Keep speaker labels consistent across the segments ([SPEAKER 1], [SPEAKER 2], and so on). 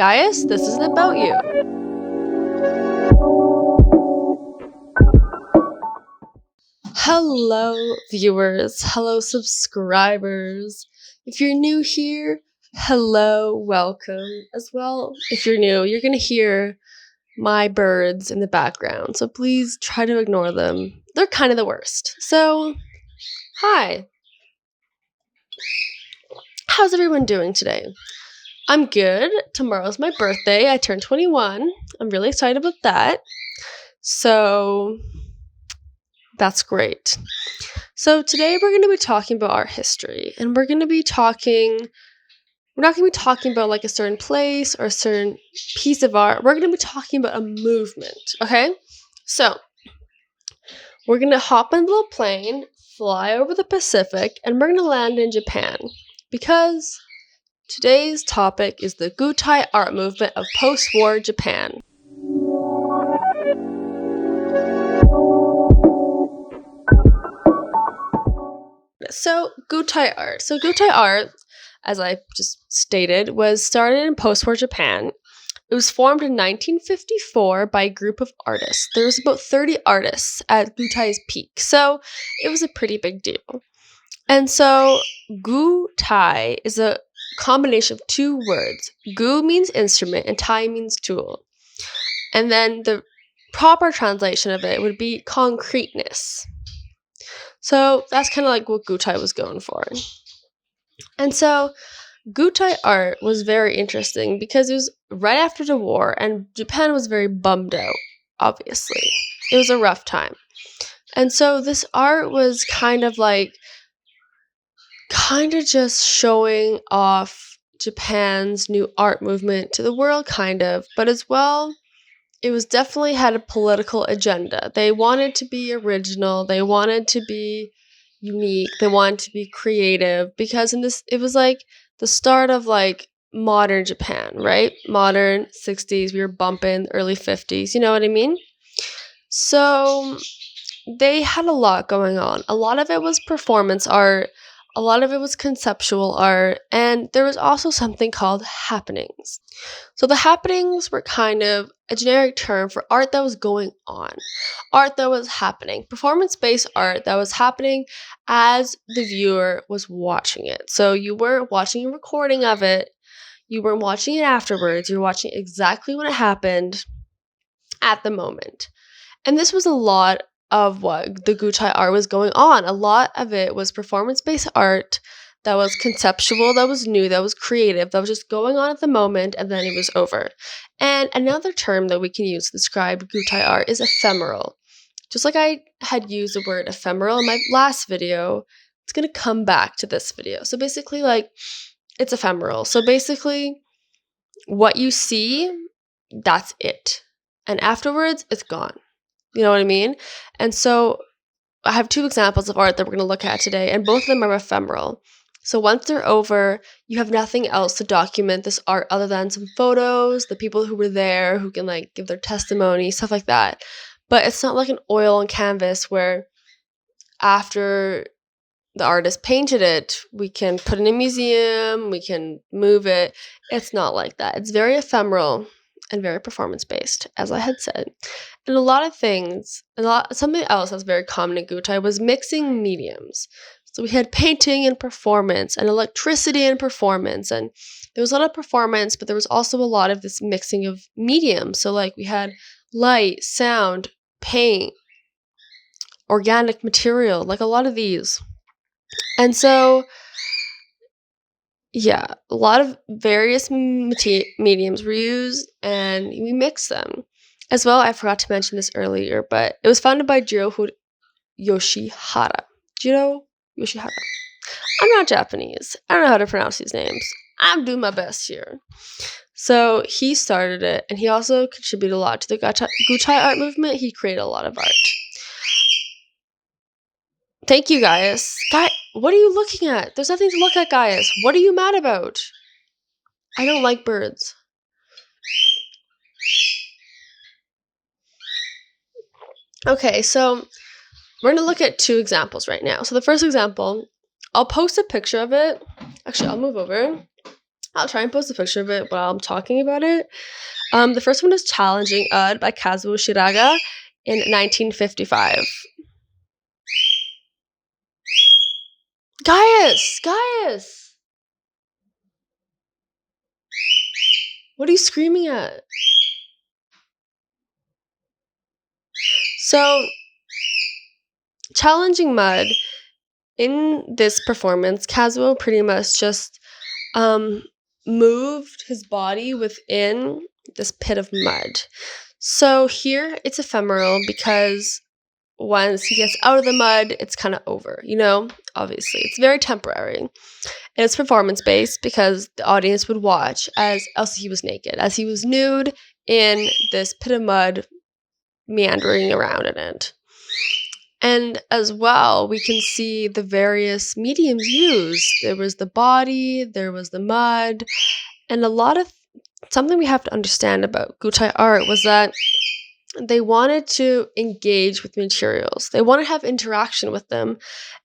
[SPEAKER 1] Gaius, this isn't about you. Hello, viewers. Hello, subscribers. If you're new here, hello, welcome. As well, if you're new, you're going to hear my birds in the background, so please try to ignore them. They're kind of the worst. So, hi. How's everyone doing today? I'm good. Tomorrow's my birthday. I turned 21. I'm really excited about that. So, that's great. So today we're going to be talking about art history, and we're not going to be talking about like a certain place or a certain piece of art. We're going to be talking about a movement, okay? So we're going to hop in a little plane, fly over the Pacific, and we're going to land in Japan because today's topic is the Gutai Art movement of post-war Japan. So Gutai Art, as I just stated, was started in post-war Japan. It was formed in 1954 by a group of artists. There was about 30 artists at Gutai's peak, so it was a pretty big deal. And so Gutai is a combination of two words. Gu means instrument and tai means tool. And then the proper translation of it would be concreteness. So that's kind of like what Gutai was going for. And so Gutai art was very interesting because it was right after the war and Japan was very bummed out, obviously. It was a rough time. And so this art was kind of just showing off Japan's new art movement to the world, but as well, it was definitely had a political agenda. They wanted to be original. They wanted to be unique. They wanted to be creative because it was like the start of like modern Japan, right? Modern 60s, we were bumping early 50s, you know what I mean? So they had a lot going on. A lot of it was performance art. A lot of it was conceptual art, and there was also something called happenings. So the happenings were kind of a generic term for art that was going on, art that was happening, performance-based art that was happening as the viewer was watching it. So you weren't watching a recording of it, you weren't watching it afterwards, you were watching exactly when it happened at the moment. And this was a lot of what the Gutai art was going on. A lot of it was performance-based art that was conceptual, that was new, that was creative, that was just going on at the moment, and then it was over. And another term that we can use to describe Gutai art is ephemeral. Just like I had used the word ephemeral in my last video, it's going to come back to this video. So basically, it's ephemeral. So basically, what you see, that's it. And afterwards, it's gone. You know what I mean? And so I have two examples of art that we're going to look at today, and both of them are ephemeral. So once they're over, you have nothing else to document this art other than some photos, the people who were there, who can give their testimony, stuff like that. But it's not like an oil on canvas where after the artist painted it, we can put it in a museum, we can move it. It's not like that. It's very ephemeral and very performance-based, as I had said. And something else that's very common in Gutai was mixing mediums. So we had painting and performance and electricity and performance. And there was a lot of performance, but there was also a lot of this mixing of mediums. So we had light, sound, paint, organic material, a lot of these. And so, yeah, a lot of various mediums were used, and we mixed them. As well, I forgot to mention this earlier, but it was founded by Jiro Yoshihara. Jiro Yoshihara. I'm not Japanese. I don't know how to pronounce these names. I'm doing my best here. So he started it, and he also contributed a lot to the Gutai art movement. He created a lot of art. Thank you, Gaius. What are you looking at? There's nothing to look at, Gaius. What are you mad about? I don't like birds. Okay, so we're going to look at two examples right now. So the first example, I'll post a picture of it. Actually, I'll move over. I'll try and post a picture of it while I'm talking about it. The first one is Challenging Ud by Kazuo Shiraga in 1955. Gaius! Gaius! What are you screaming at? So, Challenging Mud, in this performance, Kazuo pretty much just moved his body within this pit of mud. So here it's ephemeral because once he gets out of the mud, it's kind of over, obviously. It's very temporary. And it's performance based because the audience would watch as he was naked, as he was nude in this pit of mud, meandering around in it. And as well, we can see the various mediums used. There was the body, there was the mud, and something we have to understand about Gutai art was that they wanted to engage with materials. They want to have interaction with them,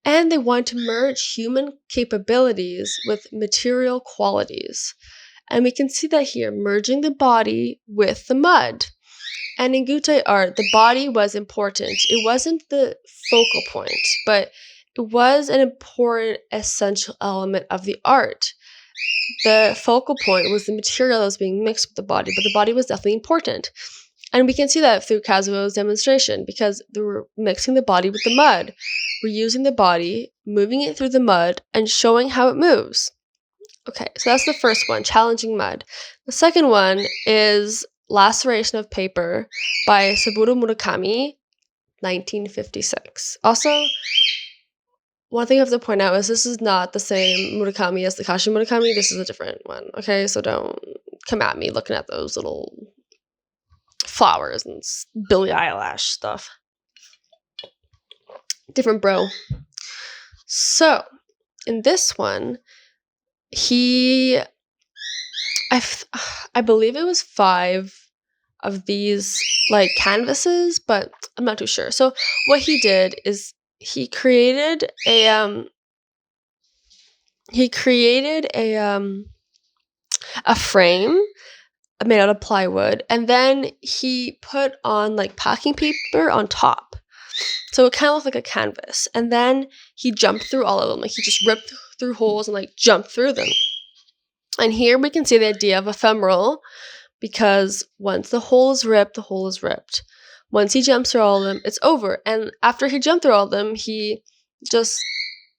[SPEAKER 1] and they want to merge human capabilities with material qualities. And we can see that here, merging the body with the mud. And in Gutai art, the body was important. It wasn't the focal point, but it was an important, essential element of the art. The focal point was the material that was being mixed with the body, but the body was definitely important. And we can see that through Kazuo's demonstration because they were mixing the body with the mud. We're using the body, moving it through the mud, and showing how it moves. Okay, so that's the first one, Challenging Mud. The second one is Laceration of Paper by Saburo Murakami, 1956. Also, one thing I have to point out is this is not the same Murakami as the Kashi Murakami. This is a different one, okay? So don't come at me looking at those little flowers and Billie Eilish stuff. Different bro. So, in this one, I believe it was 5 of these canvases, but I'm not too sure. So what he did is he created a frame made out of plywood, and then he put on packing paper on top. So it kind of looked like a canvas, and then he jumped through all of them. He just ripped through holes and jumped through them. And here we can see the idea of ephemeral, because once the hole is ripped, the hole is ripped. Once he jumps through all of them, it's over. And after he jumped through all of them, he just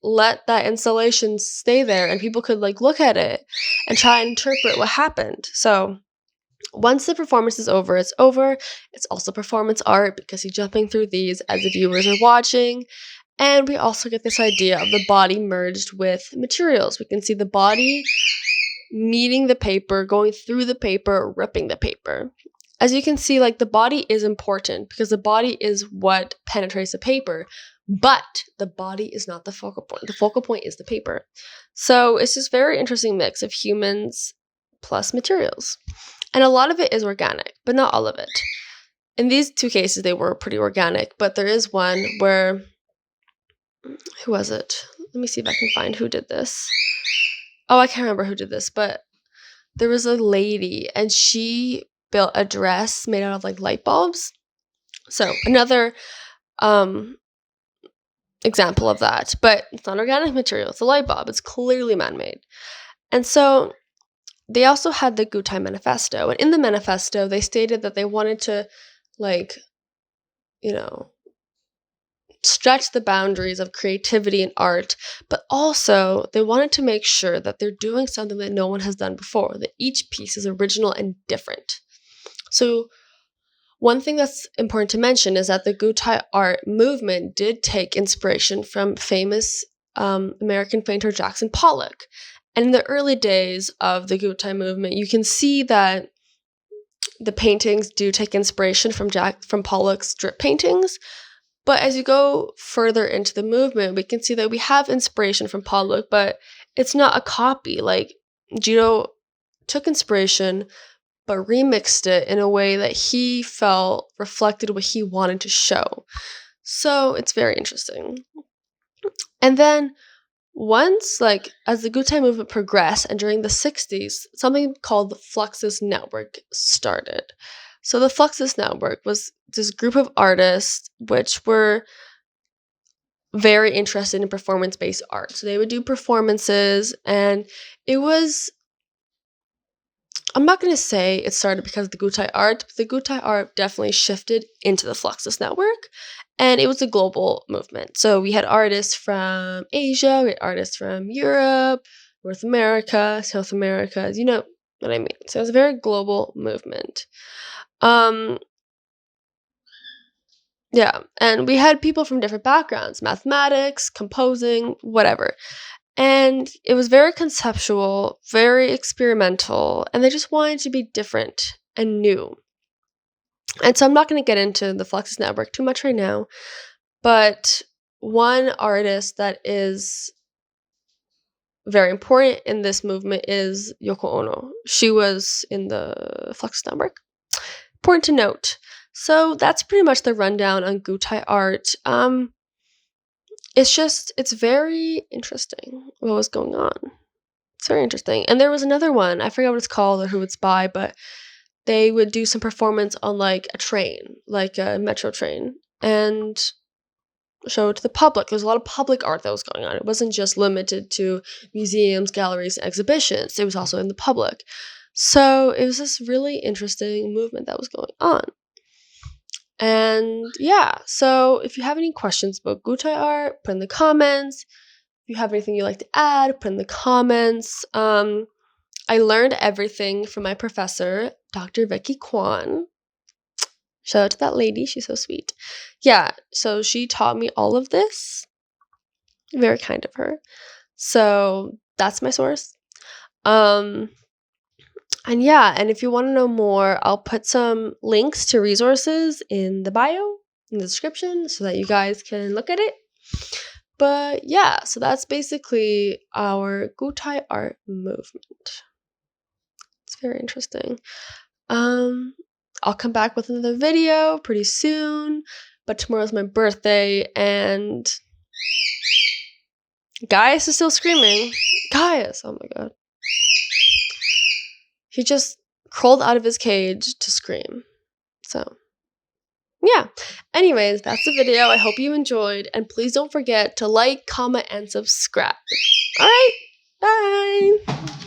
[SPEAKER 1] let that installation stay there, and people could look at it and try and interpret what happened. So once the performance is over, it's over. It's also performance art because he's jumping through these as the viewers are watching. And we also get this idea of the body merged with materials. We can see the body meeting the paper, going through the paper, ripping the paper. As you can see, the body is important because the body is what penetrates the paper, but the body is not the focal point. The focal point is the paper. So it's this very interesting mix of humans plus materials. And a lot of it is organic, but not all of it. In these 2 cases, they were pretty organic, but there is one where, who was it? Let me see if I can find who did this. Oh, I can't remember who did this, but there was a lady, and she built a dress made out of light bulbs. So another example of that, but it's not organic material. It's a light bulb. It's clearly man-made. And so they also had the Gutai Manifesto, and in the manifesto, they stated that they wanted to, stretch the boundaries of creativity and art, but also they wanted to make sure that they're doing something that no one has done before, that each piece is original and different. So one thing that's important to mention is that the Gutai art movement did take inspiration from famous American painter Jackson Pollock. And in the early days of the Gutai movement, you can see that the paintings do take inspiration from Pollock's drip paintings. But as you go further into the movement, we can see that we have inspiration from Pollock, but it's not a copy. Jiro took inspiration, but remixed it in a way that he felt reflected what he wanted to show. So it's very interesting. And then once, like, as the Gutai movement progressed and during the 60s, something called the Fluxus Network started. So the Fluxus Network was this group of artists which were very interested in performance-based art. So they would do performances, and it was, I'm not going to say it started because of the Gutai Art, but the Gutai Art definitely shifted into the Fluxus Network, and it was a global movement. So we had artists from Asia, we had artists from Europe, North America, South America, you know what I mean. So it was a very global movement. Yeah, and we had people from different backgrounds, mathematics, composing, whatever. And it was very conceptual, very experimental, and they just wanted to be different and new. And so I'm not going to get into the Fluxus Network too much right now, but one artist that is very important in this movement is Yoko Ono. She was in the Fluxus Network. Important to note. So that's pretty much the rundown on Gutai Art. It's very interesting what was going on. It's very interesting. And there was another one, I forget what it's called or who it's by, but they would do some performance on like a train, like a metro train, and show it to the public. There's a lot of public art that was going on. It wasn't just limited to museums, galleries, and exhibitions. It was also in the public. So it was this really interesting movement that was going on. And yeah, so if you have any questions about Gutai art, put in the comments. If you have anything you'd like to add, put in the comments. I learned everything from my professor, Dr. Vicky Kwan. Shout out to that lady, she's so sweet. Yeah, so she taught me all of this. Very kind of her. So that's my source. And yeah, and if you want to know more, I'll put some links to resources in the bio, in the description, so that you guys can look at it. But yeah, so that's basically our Gutai art movement. It's very interesting. I'll come back with another video pretty soon, but tomorrow's my birthday, and Gaius is still screaming. Gaius, oh my god. He just crawled out of his cage to scream. So, yeah. Anyways, that's the video. I hope you enjoyed, and please don't forget to like, comment, and subscribe. Alright, bye!